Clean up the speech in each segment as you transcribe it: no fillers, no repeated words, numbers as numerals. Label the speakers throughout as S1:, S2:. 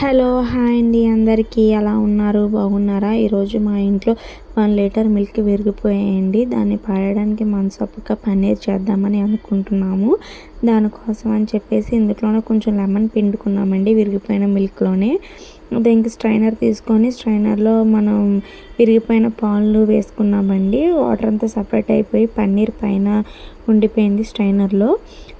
S1: Hello! Hi అండి అందరికీ. ఎలా ఉన్నారు? బాగున్నారా? ఈరోజు మా ఇంట్లో 1 లీటర్ మిల్క్ విరిగిపోయాయండి. దాన్ని పడేయడానికి మనసొప్పక పన్నీర్ చేద్దామని అనుకుంటున్నాము. దానికోసం అని చెప్పేసి ఇందులోనే కొంచెం లెమన్ పిండుకున్నామండి విరిగిపోయిన మిల్క్‌లోనే. దీనికి స్ట్రైనర్ తీసుకొని స్ట్రైనర్‌లో మనం విరిగిపోయిన పాలు వేసుకున్నామండి. వాటర్ అంతా సెపరేట్ అయిపోయి పన్నీర్ పైన ఉండిపోయింది స్ట్రైనర్‌లో.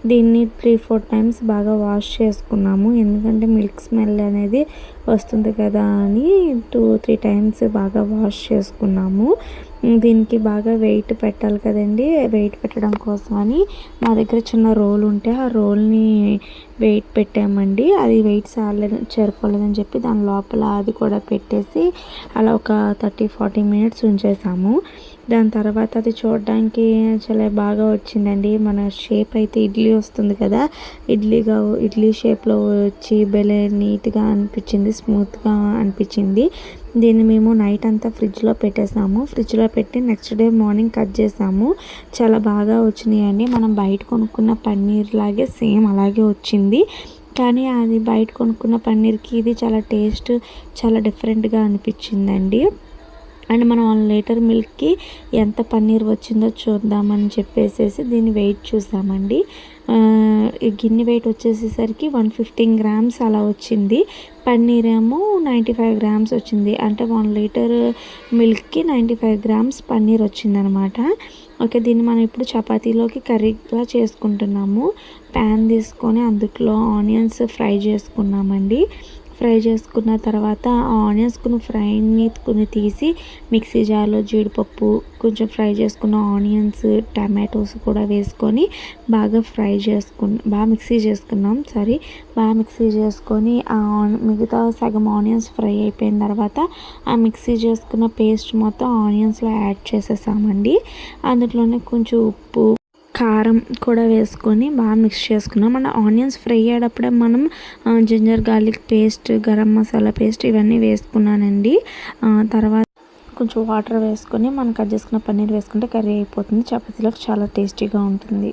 S1: దీన్ని 3-4 టైమ్స్ బాగా వాష్ చేసుకున్నాము. ఎందుకంటే మిల్క్ స్మెల్ అనేది వస్తుంది కదా అని 2-3 టైమ్స్ బాగా వాష్ చేసుకున్నాము. దీనికి బాగా వెయిట్ పెట్టాలి కదండీ! వెయిట్ పెట్టడం కోసమని మా దగ్గర చిన్న రోల్ ఉంటే ఆ రోల్‌ని వెయిట్ పెట్టామండి. అది వెయిట్ సరిపోలేదని చెప్పి దాని లోపల అది కూడా పెట్టేసి అలా ఒక 30-40 మినిట్స్ ఉంచేసాము. దాని తర్వాత అది చూడడానికి చాలా బాగా వచ్చిందండి. మన షేప్ అయితే ఇడ్లీ వస్తుంది కదా! ఇడ్లీ షేప్‌లో వచ్చి భలే నీట్‌గా అనిపించింది. స్మూత్‌గా అనిపించింది. దీన్ని మేము నైట్ అంతా ఫ్రిడ్జ్‌లో పెట్టేసాము. ఫ్రిడ్జ్‌లో పెట్టి నెక్స్ట్ డే మార్నింగ్ కట్ చేసాము. చాలా బాగా వచ్చినాయండి. మనం బయట కొనుక్కున్న పన్నీర్ లాగే సేమ్ అలాగే వచ్చింది. కానీ అది బయట కొనుక్కున్న పన్నీర్‌కి ఇది చాలా డిఫరెంట్‌గా అనిపించిందండి. అండ్ మనం 1 లీటర్ మిల్క్‌కి ఎంత పన్నీర్ వచ్చిందో చూద్దామని చెప్పేసేసి దీన్ని వెయిట్ చూసామండి. ఈ గిన్నె వెయిట్ వచ్చేసేసరికి 115 గ్రామ్స్ అలా వచ్చింది. పన్నీర్ ఏమో 95 గ్రామ్స్ వచ్చింది. అంటే 1 లీటర్ మిల్క్‌కి 95 గ్రామ్స్ పన్నీర్ వచ్చిందనమాట. ఓకే. దీన్ని మనం ఇప్పుడు చపాతీలోకి కర్రీలా చేసుకుంటున్నాము. ప్యాన్ తీసుకొని అందులో ఆనియన్స్ ఫ్రై చేసుకున్నామండి. ఫ్రై చేసుకున్న తర్వాత ఆ ఆనియన్స్ ఫ్రైని తీసి మిక్సీ జార్లో జీడిపప్పు, కొంచెం ఫ్రై చేసుకున్న ఆనియన్స్, టమాటోస్ కూడా వేసుకొని బాగా మిక్సీ చేసుకున్నాం. బాగా మిక్సీ చేసుకొని మిగతా సగం ఆనియన్స్ ఫ్రై అయిపోయిన తర్వాత ఆ మిక్సీ చేసుకున్న పేస్ట్ మొత్తం ఆనియన్స్లో యాడ్ చేసేసామండి. అందులోనే కొంచెం ఉప్పు, కారం కూడా వేసుకొని బాగా మిక్స్ చేసుకున్నాం. అండ్ ఆనియన్స్ ఫ్రై అయ్యేటప్పుడే మనం ginger garlic paste, garam masala paste ఇవన్నీ వేసుకున్నానండి. తర్వాత కొంచెం వాటర్ వేసుకొని మనం కట్ చేసుకున్న పన్నీర్ వేసుకుంటే కర్రీ అయిపోతుంది. చపాతీలోకి చాలా టేస్టీగా ఉంటుంది.